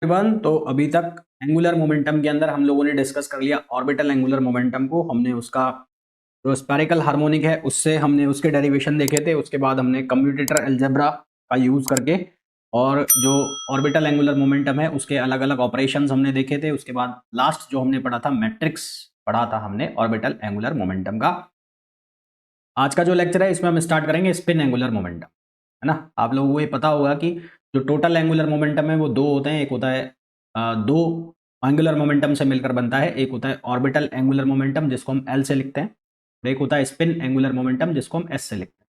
One तो अभी तक एंगुलर मोमेंटम के अंदर हम लोगों ने डिस्कस कर लिया ऑर्बिटल एंगुलर मोमेंटम को। हमने उसका जो स्फेरिकल हार्मोनिक है उससे हमने उसके डेरिवेशन देखे थे। उसके बाद हमने कम्यूटेटर अलजेब्रा का यूज़ करके और जो ऑर्बिटल एंगुलर मोमेंटम है उसके अलग अलग ऑपरेशंस हमने देखे थे। उसके बाद लास्ट जो हमने पढ़ा था मैट्रिक्स पढ़ा था हमने ऑर्बिटल एंगुलर मोमेंटम का। आज का जो लेक्चर है इसमें हम स्टार्ट करेंगे स्पिन एंगुलर मोमेंटम, है ना। आप लोगों को ये पता होगा कि जो टोटल एंगुलर मोमेंटम है वो दो होते हैं। एक होता है दो एंगुलर मोमेंटम से मिलकर बनता है। एक होता है ऑर्बिटल एंगुलर मोमेंटम जिसको हम एल से लिखते हैं, और एक होता है स्पिन एंगुलर मोमेंटम जिसको हम एस से लिखते हैं।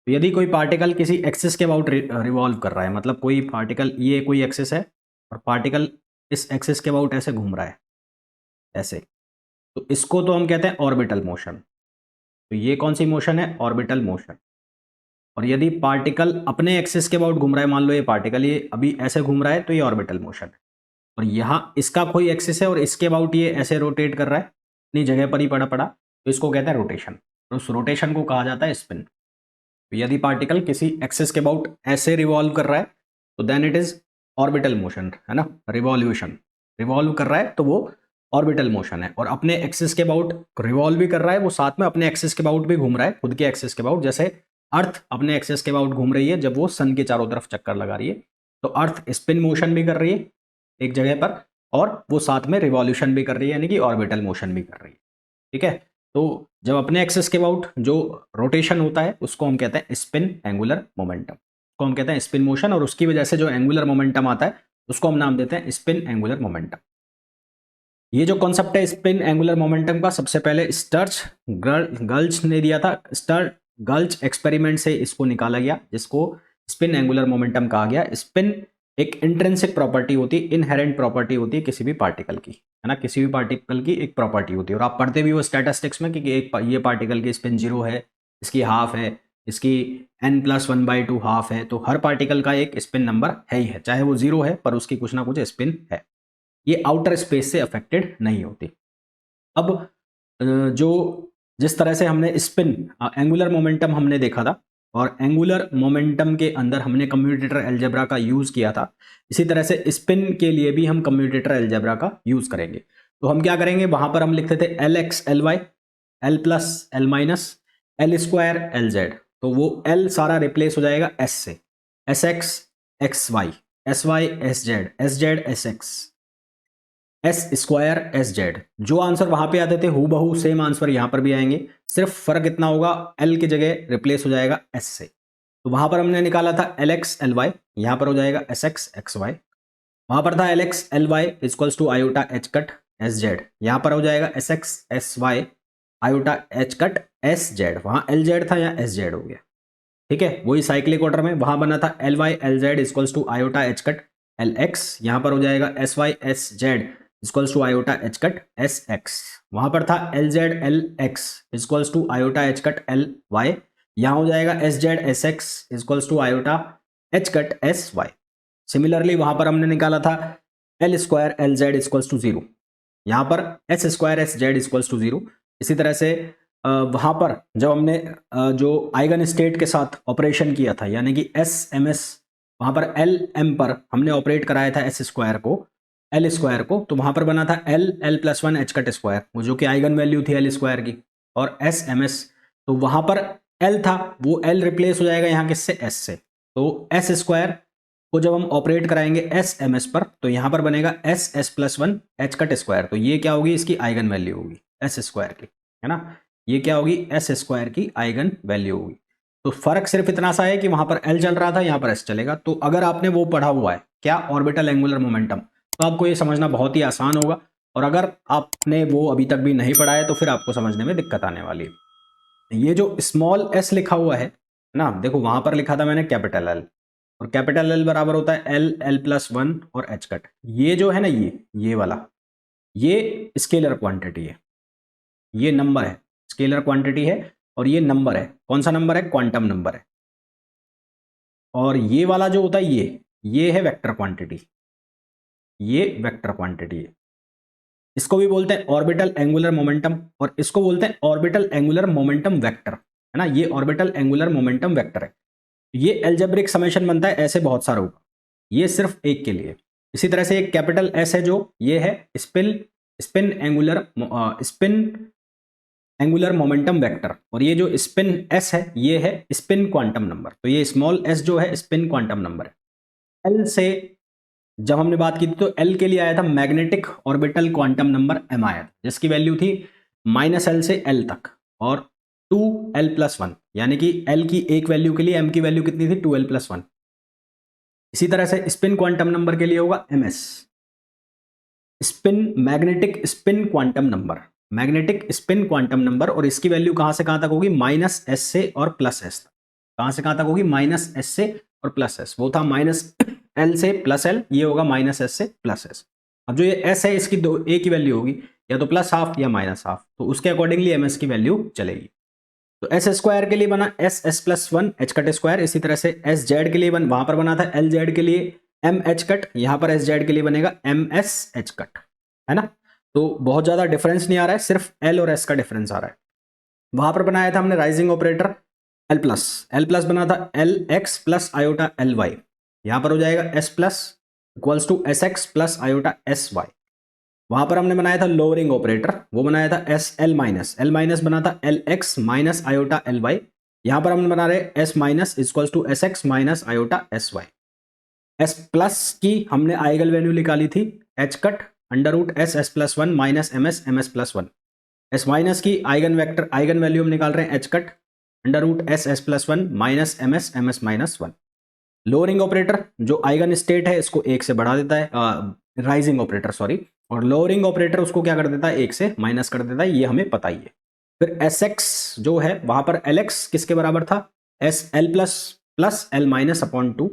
तो यदि कोई पार्टिकल किसी एक्सिस के अबाउट रिवॉल्व कर रहा है, मतलब कोई पार्टिकल, ये कोई एक्सिस है और पार्टिकल इस एक्सिस के अबाउट ऐसे घूम रहा है ऐसे, तो इसको तो हम कहते हैं ऑर्बिटल मोशन। तो ये कौन सी मोशन है? Orbital motion. और यदि पार्टिकल अपने एक्सिस के अबाउट घूम रहा है, मान लो ये पार्टिकल ये अभी ऐसे घूम रहा है, तो ये ऑर्बिटल मोशन है। और यहाँ इसका कोई एक्सिस है और इसके अबाउट ये ऐसे रोटेट कर रहा है, अपनी जगह पर ही पड़ा पड़ा, तो इसको कहते हैं रोटेशन। और उस रोटेशन को कहा जाता है स्पिन। तो यदि पार्टिकल किसी एक्सिस के अबाउट ऐसे रिवॉल्व कर रहा है तो then it is orbital motion, है ना। रिवॉल्यूशन, रिवॉल्व कर रहा है तो वो ऑर्बिटल मोशन है। और अपने एक्सिस के अबाउट रिवॉल्व भी कर रहा है, वो साथ में अपने एक्सिस के अबाउट भी घूम रहा है, खुद के एक्सिस के अबाउट। जैसे अर्थ अपने एक्सिस के अबाउट घूम रही है जब वो सन के चारों तरफ चक्कर लगा रही है, तो अर्थ स्पिन मोशन भी कर रही है एक जगह पर, और वो साथ में रिवॉल्यूशन भी कर रही है, यानी कि ऑर्बिटल मोशन भी कर रही है। ठीक है। तो जब अपने एक्सिस के अबाउट जो रोटेशन होता है उसको हम कहते हैं स्पिन एंगुलर मोमेंटम, उसको हम कहते हैं स्पिन मोशन। और उसकी वजह से जो एंगुलर मोमेंटम आता है उसको हम नाम देते हैं स्पिन एंगुलर मोमेंटम। ये जो कॉन्सेप्ट है स्पिन एंगुलर मोमेंटम का, सबसे पहले स्टर्च गल्च ने दिया था। स्टर्च गल्च एक्सपेरिमेंट से इसको निकाला गया, जिसको स्पिन एंगुलर मोमेंटम कहा गया। स्पिन एक इंट्रिंसिक प्रॉपर्टी होती है, इनहेरेंट प्रॉपर्टी होती है किसी भी पार्टिकल की, है ना। किसी भी पार्टिकल की एक प्रॉपर्टी होती है, और आप पढ़ते भी हो स्टैटिस्टिक्स में कि एक ये पार्टिकल की स्पिन 0 है, इसकी हाफ है, इसकी n+1/2 हाफ है। तो हर पार्टिकल का एक स्पिन नंबर है ही है, चाहे वो 0 है पर उसकी कुछ ना कुछ स्पिन है। ये आउटर स्पेस से अफेक्टेड नहीं होती। अब जो जिस तरह से हमने स्पिन एंगुलर मोमेंटम हमने देखा था, और एंगुलर मोमेंटम के अंदर हमने कम्यूटेटर अलजेब्रा का यूज़ किया था, इसी तरह से स्पिन के लिए भी हम कम्यूटेटर अलजेब्रा का यूज़ करेंगे। तो हम क्या करेंगे, वहाँ पर हम लिखते थे LX LY, L+, L-, L² LZ। तो वो L सारा रिप्लेस हो जाएगा S से, SX XY, SY SZ, SZ SX, S² SZ। जो आंसर वहां पे आते थे हूबहू सेम आंसर यहां पर भी आएंगे, सिर्फ फर्क इतना होगा L की जगह रिप्लेस हो जाएगा S से। तो वहां पर हमने निकाला था LX LY, यहां पर हो जाएगा SX XY। वहां पर था LX LY equals to iota H cut SZ, यहां पर हो जाएगा SX SY iota H cut SZ। वहां LZ था, यहाँ SZ हो गया। ठीक है, वही साइक्लिक ऑर्डर में वहां बना था LY LZ equals to iota H cut LX, यहां पर हो जाएगा SY SZ equals to iota H cut SX। वहां पर था LZ LX equals to iota H cut LY, यहां हो जाएगा SZ SX equals to iota H cut SY। Similarly वहां पर हमने निकाला था L² LZ इक्वल्स टू 0, यहां पर S² SZ इक्वल्स टू 0। इसी तरह से वहां पर जब हमने जो आइगन स्टेट के साथ ऑपरेशन किया था, यानी कि SMS, वहां पर LM पर हमने ऑपरेट कराया था S² को, L² को, तो वहां पर बना था L+1 H कट स्क्वायर, वो जो कि आइगन वैल्यू थी L² की। और SMS, तो वहां पर L था, वो L रिप्लेस हो जाएगा यहाँ किससे? S से। तो S² को जब हम ऑपरेट कराएंगे SMS पर, तो यहां पर बनेगा SS+1 H कट स्क्वायर। तो ये क्या होगी? इसकी आइगन वैल्यू होगी S² की, है ना। ये क्या होगी? S² की आइगन वैल्यू होगी। तो फर्क सिर्फ इतना सा है कि वहां पर L चल रहा था, यहाँ पर S चलेगा। तो अगर आपने वो पढ़ा हुआ है क्या, ऑर्बिटल एंगुलर मोमेंटम, तो आपको ये समझना बहुत ही आसान होगा। और अगर आपने वो अभी तक भी नहीं पढ़ा है तो फिर आपको समझने में दिक्कत आने वाली है। ये जो स्मॉल s लिखा हुआ है ना, देखो वहां पर लिखा था मैंने कैपिटल L, और कैपिटल L बराबर होता है L, L+1 और H कट। ये जो है ना, ये वाला, ये स्केलर क्वांटिटी है, ये नंबर है, स्केलर क्वांटिटी है। और ये नंबर है, कौन सा नंबर है? क्वांटम नंबर है। और ये वाला जो होता है ये है वेक्टर क्वांटिटी, ये वेक्टर क्वांटिटी है। इसको भी बोलते हैं ऑर्बिटल एंगुलर मोमेंटम, और इसको बोलते हैं ऑर्बिटल एंगुलर मोमेंटम वेक्टर, है ना। ये ऑर्बिटल एंगुलर मोमेंटम वेक्टर है। ये एल्जेब्रिक समेशन बनता है ऐसे बहुत सारा होगा, ये सिर्फ एक के लिए। इसी तरह से एक कैपिटल एस है जो ये है स्पिन एंगुलर मोमेंटम वेक्टर, और ये जो स्पिन एस है ये है स्पिन क्वांटम नंबर। तो ये स्मॉल एस जो है स्पिन क्वांटम नंबर है। एल से जब हमने बात की थी तो एल के लिए आया था magnetic orbital quantum number M आया था, जिसकी वैल्यू थी -L से L तक और 2L+1, यानी कि L की एक वैल्यू के लिए M की वैल्यू कितनी थी 2L+1। इसी तरह से स्पिन क्वांटम नंबर के लिए होगा MS, magnetic spin quantum number, और इसकी वैल्यू कहां से कहां तक होगी -S से और +S तक। कहां से कहां तक होगी -S से और +S, वो था -L से +L, ये होगा -S से +S। अब जो ये S है इसकी दो A की वैल्यू होगी या तो +½ या -½ तो उसके अकॉर्डिंगली MS की वैल्यू चलेगी। तो S² के लिए बना SS+1 H², इसी तरह से SZ के लिए वहां पर बना था LZ के लिए MH, यहां पर SZ के लिए बनेगा MSH, है ना। तो बहुत ज्यादा डिफरेंस नहीं आ रहा है, सिर्फ L और S का डिफरेंस आ रहा है। वहां पर बनाया था हमने राइजिंग ऑपरेटर L+ बना था LX + आयोटा LY, यहां पर हो जाएगा S+ = SX + आयोटा SY। वहां पर हमने बनाया था लोअरिंग ऑपरेटर, वो बनाया था L- बना था LX - आयोटा LY, यहां पर हम बना रहे S- = SX - iota SY। S+ की हमने आइगन वैल्यू निकाली थी H √S S+1 - MS MS+1। S- की आइगन वैल्यू हम निकाल रहे हैं H √S S+1 - MS MS-1। Lowering operator जो आइगन स्टेट है इसको 1 से बढ़ा देता है, राइजिंग ऑपरेटर सॉरी, और लोअरिंग ऑपरेटर उसको क्या कर देता है 1 से माइनस कर देता है, ये हमें पता ही है। फिर SX जो है वहां पर LX किसके बराबर था SL+ + L- 2,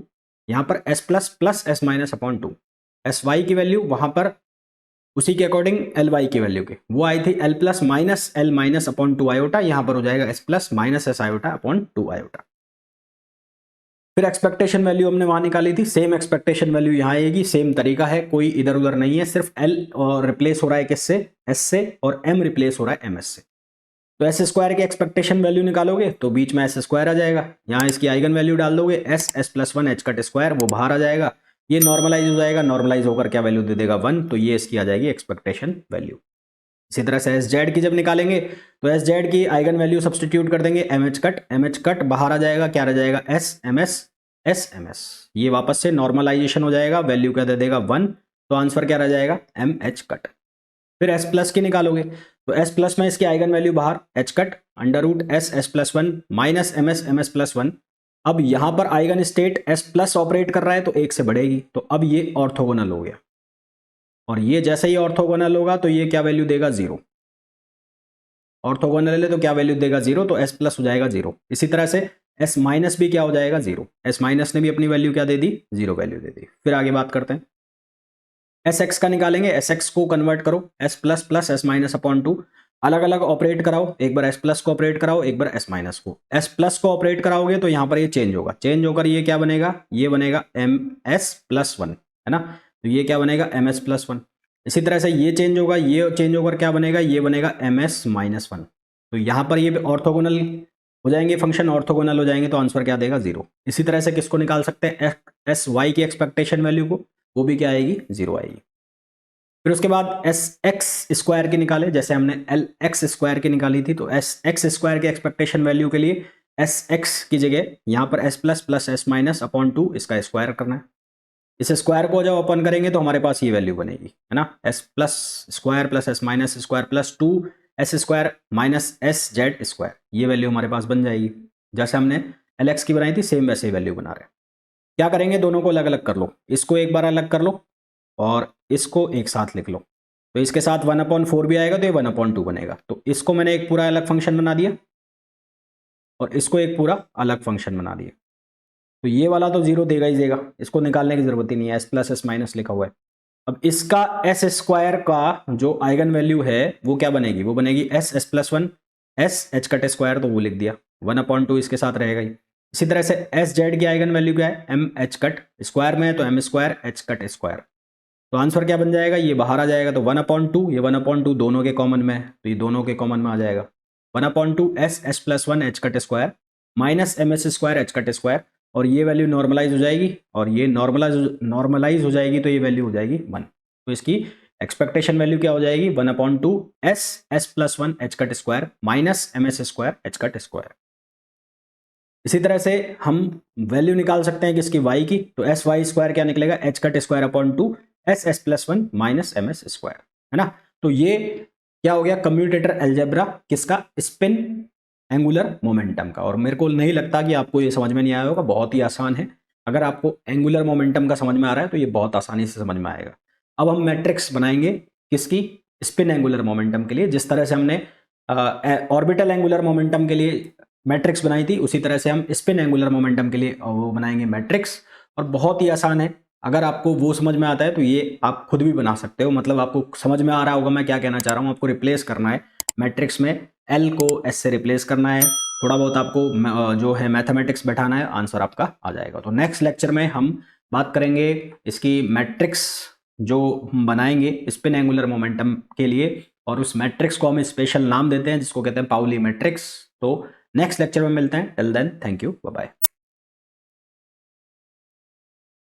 यहां पर S+ + S- 2। SY की वैल्यू वहां पर उसी के अकॉर्डिंग LY की वैल्यू के वो आई थी L+ - L- 2 आयोटा, यहां पर हो जाएगा S+ - S आयोटा 2 आयोटा। फिर एक्सपेक्टेशन वैल्यू हमने वहां निकाली थी, सेम एक्सपेक्टेशन वैल्यू यहां आएगी, सेम तरीका है, कोई इधर उधर नहीं है, सिर्फ L और रिप्लेस हो रहा है किससे S से, और M रिप्लेस हो रहा है MS से। तो S² की एक्सपेक्टेशन वैल्यू निकालोगे तो बीच में S² आ जाएगा, यहाँ इसकी आइगन वैल्यू डाल दोगे S S+1 H², वो बाहर आ जाएगा, ये नॉर्मलाइज हो जाएगा, नॉर्मलाइज होकर क्या वैल्यू दे देगा 1, तो ये इसकी आ जाएगी एक्सपेक्टेशन वैल्यू। इसी तरह से SZ की जब निकालेंगे तो SZ की आइगन वैल्यू सब्सटीट्यूट कर देंगे MH बाहर आ जाएगा, क्या रह जाएगा SMS, ये वापस से नॉर्मलाइजेशन हो जाएगा, वैल्यू क्या दे देगा 1, तो आंसर क्या रह जाएगा MH। फिर S+ की निकालोगे तो S+ में इसकी आइगन वैल्यू बाहर H √S S+1 - MS MS+1। अब यहां पर आइगन स्टेट S+ ऑपरेट कर रहा है तो 1 से बढ़ेगी, तो अब ये ऑर्थोगोनल हो गया, और ये जैसे ही ऑर्थोगोनल होगा तो ये क्या वैल्यू देगा 0, ऑर्थोगोनल है तो क्या वैल्यू देगा 0, तो S+ हो जाएगा 0। इसी तरह से S- भी क्या हो जाएगा 0, S- ने भी अपनी वैल्यू क्या दे दी 0 वैल्यू दे दी। फिर आगे बात करते हैं SX का निकालेंगे, SX को कन्वर्ट करो S+ + S- 2, अलग अलग ऑपरेट कराओ, एक बार S+ को ऑपरेट कराओ, एक बार S- को। S+ को ऑपरेट कराओगे तो यहां पर ये चेंज होगा, चेंज होकर ये क्या बनेगा, ये बनेगा MS+1, है ना, तो ये क्या बनेगा MS+1। इसी तरह से ये चेंज होगा, ये चेंज होकर क्या बनेगा, ये बनेगा MS-1। तो यहां पर ये ऑर्थोगोनल हो जाएंगे, फंक्शन ऑर्थोगोनल हो जाएंगे, तो आंसर क्या देगा 0। इसी तरह से किसको निकाल सकते हैं SY की एक्सपेक्टेशन वैल्यू को, वो भी क्या आएगी 0 आएगी। फिर उसके बाद SX² की निकाले, जैसे हमने LX² की निकाली थी, तो SX² की एक्सपेक्टेशन वैल्यू के लिए SX की जगह यहाँ पर S+ + S- 2 इसका स्क्वायर करना है। इस स्क्वायर को जब ओपन करेंगे तो हमारे पास ये वैल्यू बनेगी, है ना, S+² + S- 2 S² - SZ², ये वैल्यू हमारे पास बन जाएगी। जैसे हमने LX की बनाई थी सेम वैसे ही वैल्यू बना रहे हैं। क्या करेंगे, दोनों को अलग अलग कर लो, इसको एक बार अलग कर लो और इसको एक साथ लिख लो, तो इसके साथ 1/4 भी आएगा तो ये 1/2 बनेगा। तो इसको मैंने एक पूरा अलग फंक्शन बना दिया और इसको एक पूरा अलग फंक्शन बना दिया, तो ये वाला तो 0 देगा ही देगा, इसको निकालने की जरूरत ही नहीं है, S+ S- लिखा हुआ है। अब इसका S² का जो आइगन वैल्यू है वो क्या बनेगी, वो बनेगी S S+1 S H², तो वो लिख दिया, 1/2 इसके साथ रहेगा ही। इसी तरह से SZ की आइगन वैल्यू क्या है MH, स्क्वायर में है तो M² H², तो आंसर क्या बन जाएगा, ये बाहर आ जाएगा, तो 1/2, ये 1/2 दोनों के कॉमन में है, तो ये दोनों के कॉमन में आ जाएगा, 1/2 S S+1 H² - MS² H², और ये वैल्यू नॉर्मलाइज हो जाएगी और ये नॉर्मलाइज हो जाएगी, तो ये वैल्यू हो जाएगी 1। तो इसकी एक्सपेक्टेशन वैल्यू क्या हो जाएगी 1/2 S plus 1 H cut square minus M S square H cut square. इसी तरह से हम वैल्यू निकाल सकते हैं किसकी y की, तो एस वाई स्क्वायर क्या निकलेगा H cut square upon 2 S plus 1 minus M S square, है ना। तो ये क्या हो गया कम्यूटेटर अलजेब्रा किसका, स्पिन एंगुलर मोमेंटम का। और मेरे को नहीं लगता कि आपको ये समझ में नहीं आया होगा, बहुत ही आसान है। अगर आपको एंगुलर मोमेंटम का समझ में आ रहा है तो ये बहुत आसानी से समझ में आएगा। अब हम मैट्रिक्स बनाएंगे किसकी, स्पिन एंगुलर मोमेंटम के लिए। जिस तरह से हमने ऑर्बिटल एंगुलर मोमेंटम के लिए मैट्रिक्स बनाई थी, उसी तरह से हम स्पिन एंगुलर मोमेंटम के लिए वो बनाएंगे मैट्रिक्स। और बहुत ही आसान है, अगर आपको वो समझ में आता है तो ये आप खुद भी बना सकते हो। मतलब आपको समझ में आ रहा होगा मैं क्या कहना चाह रहा हूँ। आपको रिप्लेस करना है मैट्रिक्स में, एल को एस से रिप्लेस करना है, थोड़ा बहुत आपको जो है मैथमेटिक्स बैठाना है, आंसर आपका आ जाएगा। तो नेक्स्ट लेक्चर में हम बात करेंगे इसकी मैट्रिक्स जो हम बनाएंगे स्पिन एंगुलर मोमेंटम के लिए, और उस मैट्रिक्स को हम स्पेशल नाम देते हैं जिसको कहते हैं पाउली मैट्रिक्स। तो नेक्स्ट लेक्चर में मिलते हैं, till then thank you, bye bye.